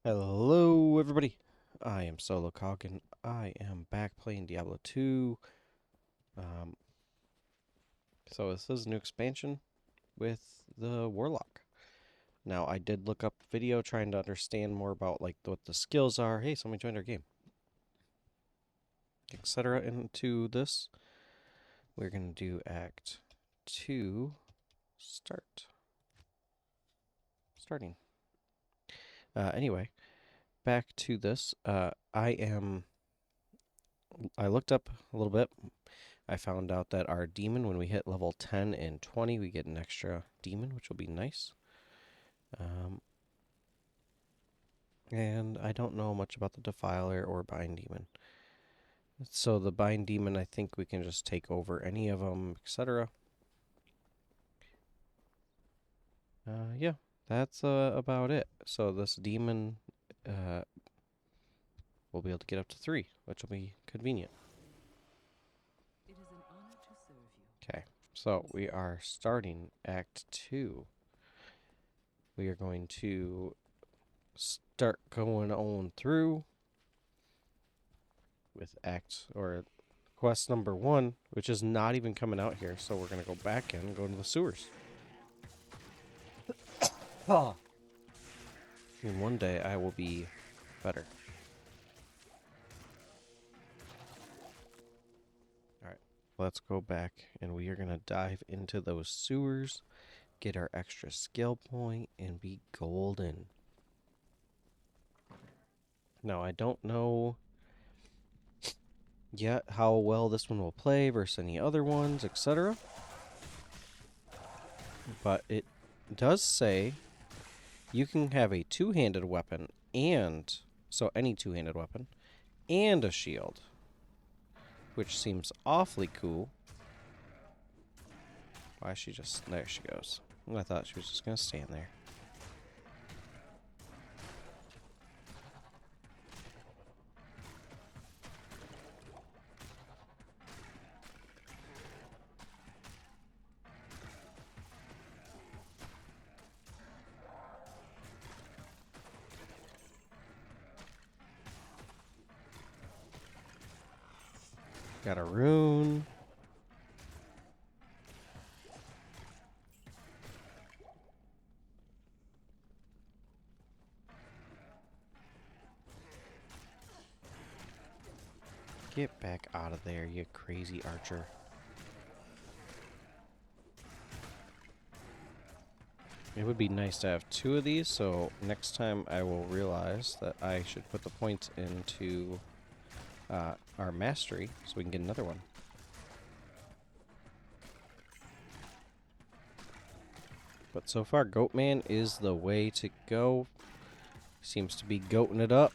Hello, everybody. I am Solo Cog, and I am back playing Diablo 2. Um, so this is a new expansion with the Warlock. Now, I did look up video trying to understand more about what the skills are. Hey, somebody joined our game, etc. Into this, we're gonna do Act 2. Starting. Anyway, back to this. I looked up a little bit. I found out that our demon, when we hit level 10 and 20, we get an extra demon, which will be nice. Um, and I don't know much about the Defiler or Bind Demon. So the Bind Demon, I think we can just take over any of them, etc. Yeah, that's about it. So this demon uh, will be able to get up to 3, which will be convenient. It is an honor to serve you. Okay, so we are starting Act 2. We are going to start going on through with quest number 1, which is not even coming out here. So we're gonna go back in and go into the sewers. And one day I will be better. All right, let's go back and we are gonna dive into those sewers, get our extra skill point, and be golden. Now I don't know yet how well this one will play versus any other ones, etc. But it does say you can have a two-handed weapon any two-handed weapon and a shield, which seems awfully cool. Why is she just... There she goes. I thought she was just going to stand there. Got a rune. Get back out of there, you crazy archer. It would be nice to have 2 of these, so next time I will realize that I should put the points into our mastery so we can get another one. But so far, Goatman is the way to go. Seems to be goating it up.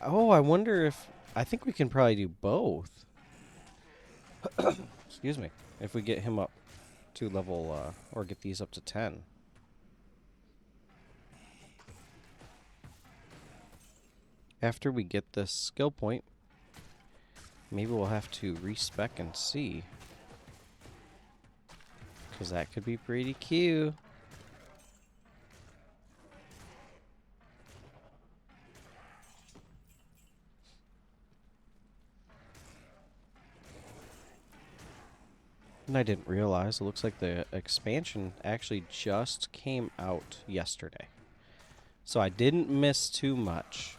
Oh, I wonder if... I think we can probably do both. Excuse me. If we get him up to level, or get these up to 10. After we get this skill point, maybe we'll have to respec and see. Because that could be pretty cute. And I didn't realize, it looks like the expansion actually just came out yesterday. So I didn't miss too much.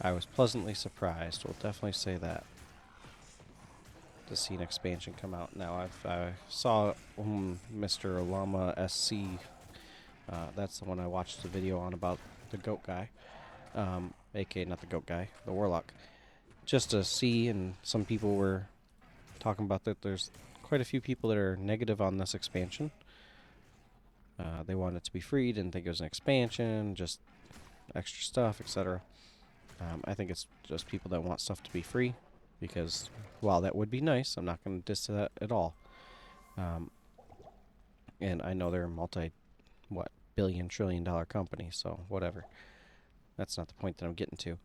I was pleasantly surprised, we'll definitely say that. To see an expansion come out. Now, I saw Mr. Olama SC. That's the one I watched the video on about the goat guy. AKA not the goat guy, the warlock. Just to see, and some people were talking about that there's quite a few people that are negative on this expansion. They want it to be free, didn't think it was an expansion, just extra stuff, etc. I think it's just people that want stuff to be free, because while that would be nice, I'm not going to diss that at all. And I know they're a billion, trillion dollar company, so whatever. That's not the point that I'm getting to.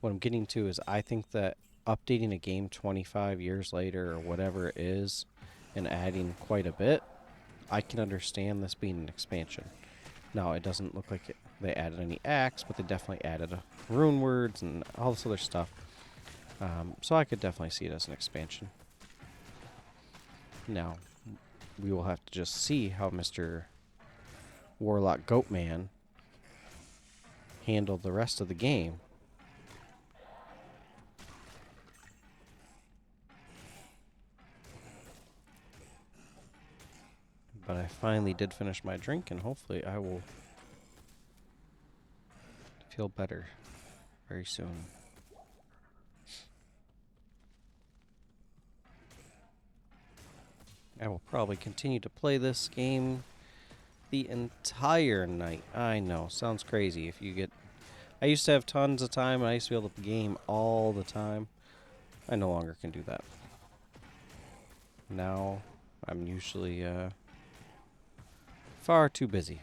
What I'm getting to is I think that updating a game 25 years later or whatever it is and adding quite a bit, I can understand this being an expansion. Now, it doesn't look like they added any acts, but they definitely added rune words and all this other stuff. So I could definitely see it as an expansion. Now, we will have to just see how Mr. Warlock Goatman handled the rest of the game. But I finally did finish my drink, and hopefully I will feel better very soon. I will probably continue to play this game the entire night. I know, sounds crazy. If you get, I used to have tons of time, and I used to be able to game all the time. I no longer can do that. Now, I'm usually far too busy.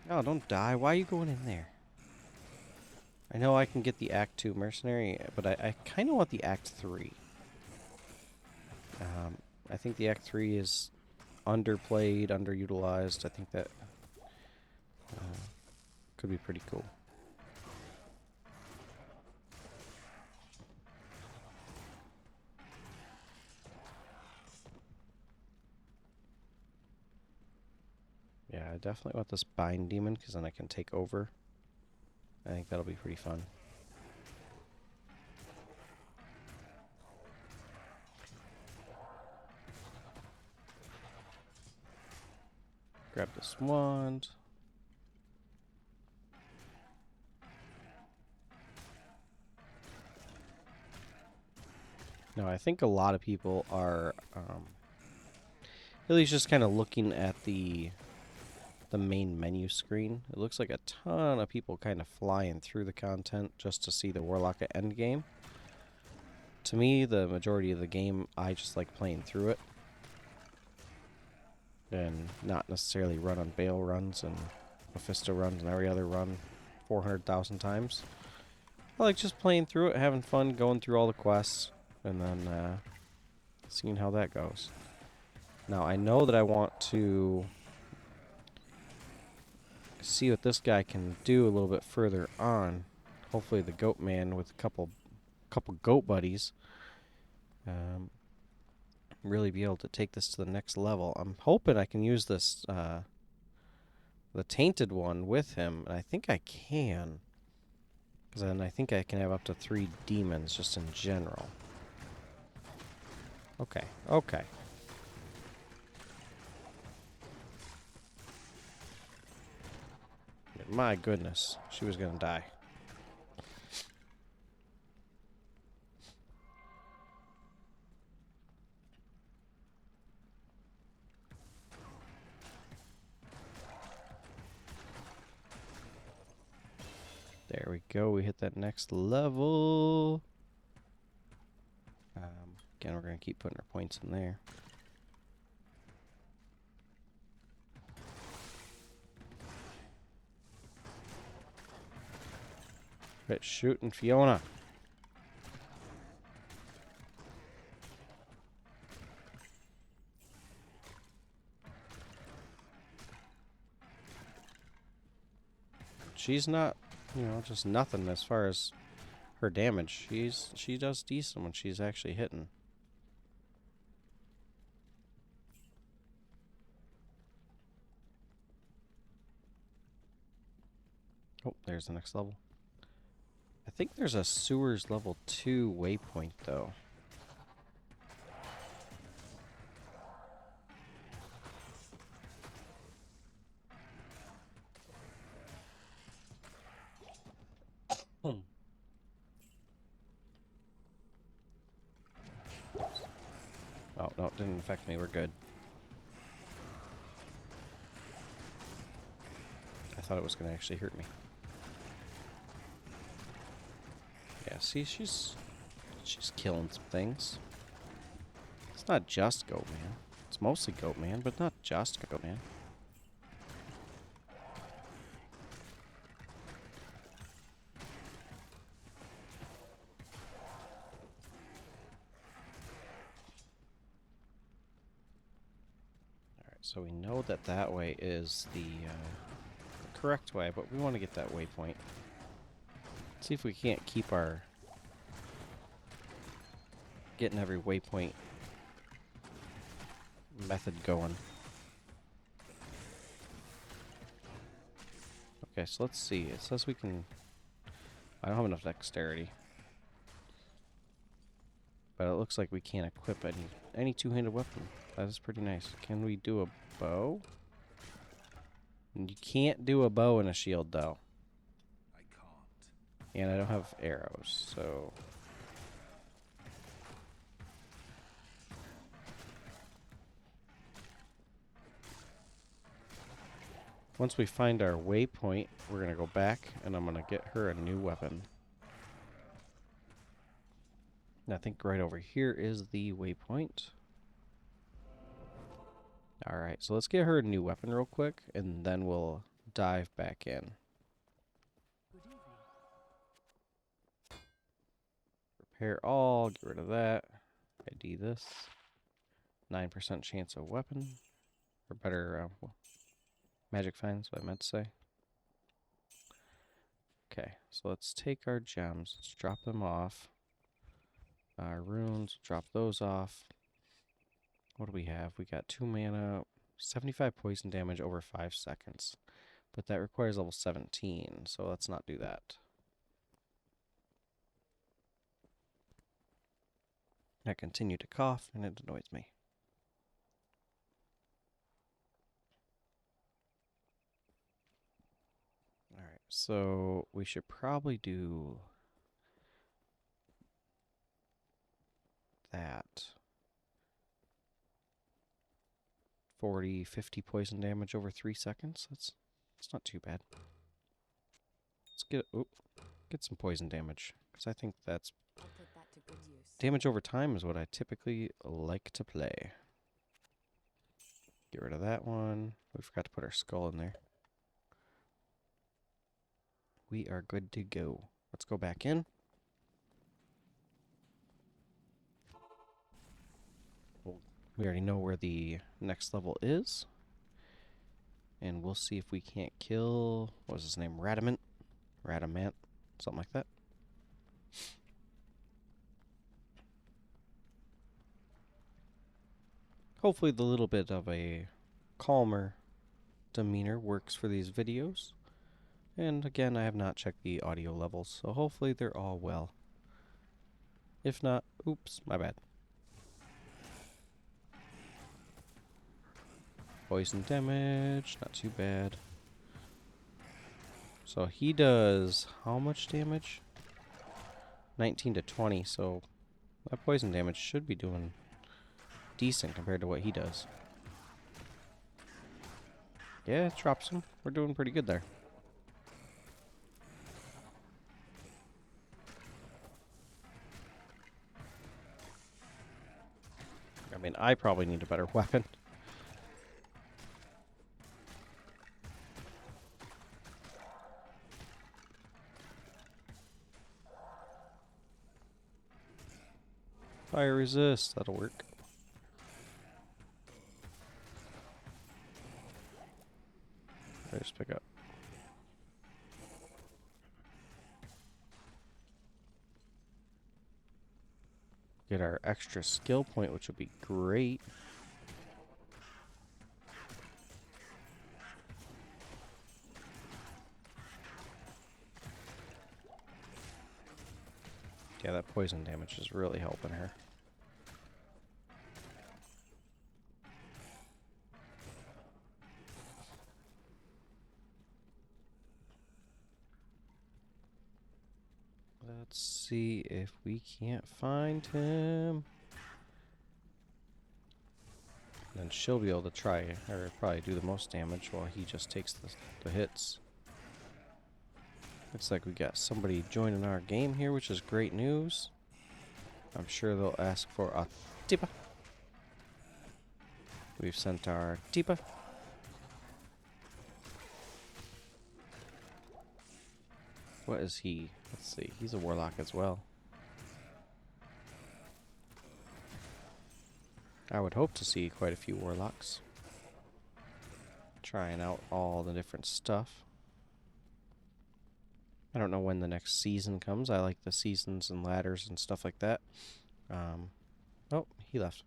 Oh, don't die. Why are you going in there? I know I can get the Act 2 Mercenary, but I kind of want the Act 3. I think the Act 3 is underplayed, underutilized. I think that could be pretty cool. Yeah, I definitely want this Bind Demon, because then I can take over. I think that'll be pretty fun. Grab this wand. Now, I think a lot of people are at least just kind of looking at the main menu screen. It looks like a ton of people kind of flying through the content just to see the Warlock at endgame. To me, the majority of the game, I just like playing through it. And not necessarily run on Bale runs and Mephisto runs and every other run 400,000 times. I like just playing through it, having fun, going through all the quests, and then seeing how that goes. Now, I know that I want to see what this guy can do a little bit further on. Hopefully the goat man with a couple goat buddies really be able to take this to the next level. I'm hoping I can use this the tainted one with him, and I think I can, because then I think I can have up to 3 demons just in general. Okay. My goodness, she was gonna die. There we go, we hit that next level. Again, we're gonna keep putting our points in there. Quit shooting, Fiona. She's not, just nothing as far as her damage. She does decent when she's actually hitting. Oh, there's the next level. I think there's a sewers level 2 waypoint though. Oh, no, it didn't affect me. We're good. I thought it was going to actually hurt me. Yeah, see, she's killing some things. It's not just Goatman. It's mostly Goatman, but not just Goatman. So we know that that way is the correct way, but we want to get that waypoint. See if we can't keep our getting every waypoint method going. Okay, so let's see. It says we can... I don't have enough dexterity. But it looks like we can't equip any two-handed weapon. That is pretty nice. Can we do a bow? You can't do a bow and a shield, though. I can't. And I don't have arrows, so... Once we find our waypoint, we're going to go back, and I'm going to get her a new weapon. And I think right over here is the waypoint. Alright, so let's get her a new weapon real quick, and then we'll dive back in. Good evening. Repair all, get rid of that. ID this. 9% chance of weapon. Or better, magic finds, what I meant to say. Okay, so let's take our gems. Let's drop them off. Our runes, drop those off. What do we have? We got 2 mana, 75 poison damage over 5 seconds. But that requires level 17, so let's not do that. I continue to cough, and it annoys me. Alright, so we should probably do that. 40, 50 poison damage over 3 seconds. That's not too bad. Let's get some poison damage, because I think that's I'll put that to good use. damage over time is what I typically like to play. Get rid of that one. We forgot to put our skull in there. We are good to go. Let's go back in. We already know where the next level is. And we'll see if we can't kill... What was his name? Radament? Radament? Something like that. Hopefully the little bit of a calmer demeanor works for these videos. And again, I have not checked the audio levels, so hopefully they're all well. If not, oops, my bad. Poison damage, not too bad. So he does how much damage? 19 to 20, so that poison damage should be doing decent compared to what he does. Yeah, it drops him. We're doing pretty good there. I mean, I probably need a better weapon. Fire resist, that'll work. Just pick up. Get our extra skill point, which would be great. Yeah, that poison damage is really helping her. Let's see if we can't find him. Then she'll be able to try, or probably do the most damage while he just takes the hits. Looks like we got somebody joining our game here, which is great news. I'm sure they'll ask for a tipa. We've sent our tipa. What is he? Let's see. He's a warlock as well. I would hope to see quite a few warlocks. trying out all the different stuff. I don't know when the next season comes. I like the seasons and ladders and stuff like that. Oh, he left.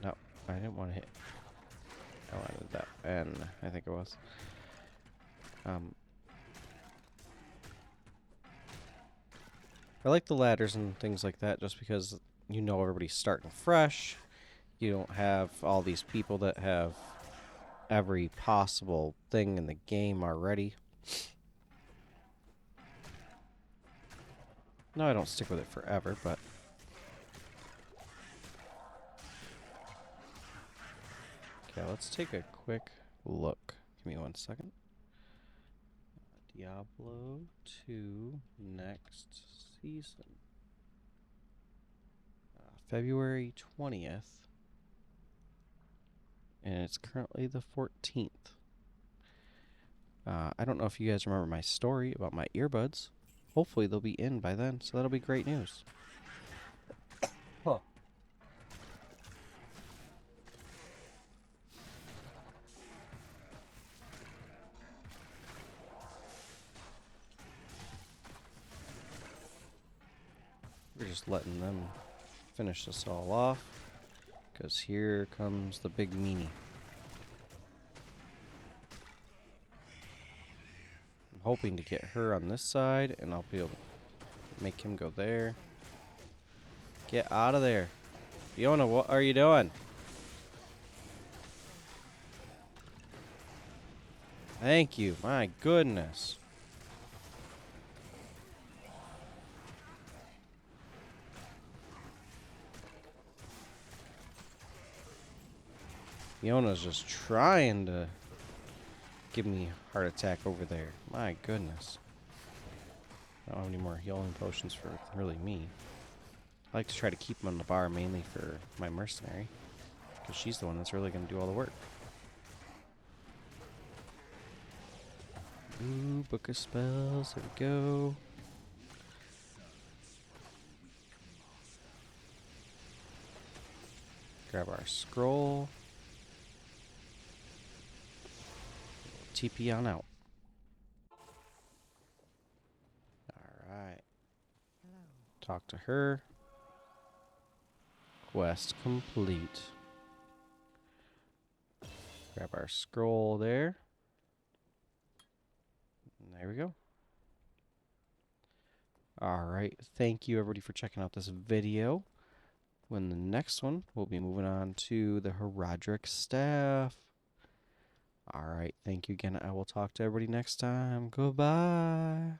No, I didn't want to hit. I wanted that N, I think it was. I like the ladders and things like that just because you know everybody's starting fresh. You don't have all these people that have every possible thing in the game already. No, I don't stick with it forever, but... Okay, let's take a quick look. Give me 1 second. Diablo 2 next season. February 20th. And it's currently the 14th. I don't know if you guys remember my story about my earbuds. Hopefully they'll be in by then, so that'll be great news. Huh. We're just letting them finish this all off, because here comes the big meanie. I'm hoping to get her on this side, and I'll be able to make him go there. Get out of there. Fiona, what are you doing? Thank you. My goodness. Fiona's just trying to give me a heart attack over there. My goodness. I don't have any more healing potions for really me. I like to try to keep them on the bar mainly for my mercenary, because she's the one that's really going to do all the work. Ooh, book of spells. There we go. Grab our scroll. TP on out. Alright. Talk to her. Quest complete. Grab our scroll there. And there we go. Alright, thank you everybody for checking out this video. When the next one, we'll be moving on to the Herodric Staff. Alright, thank you again. I will talk to everybody next time. Goodbye.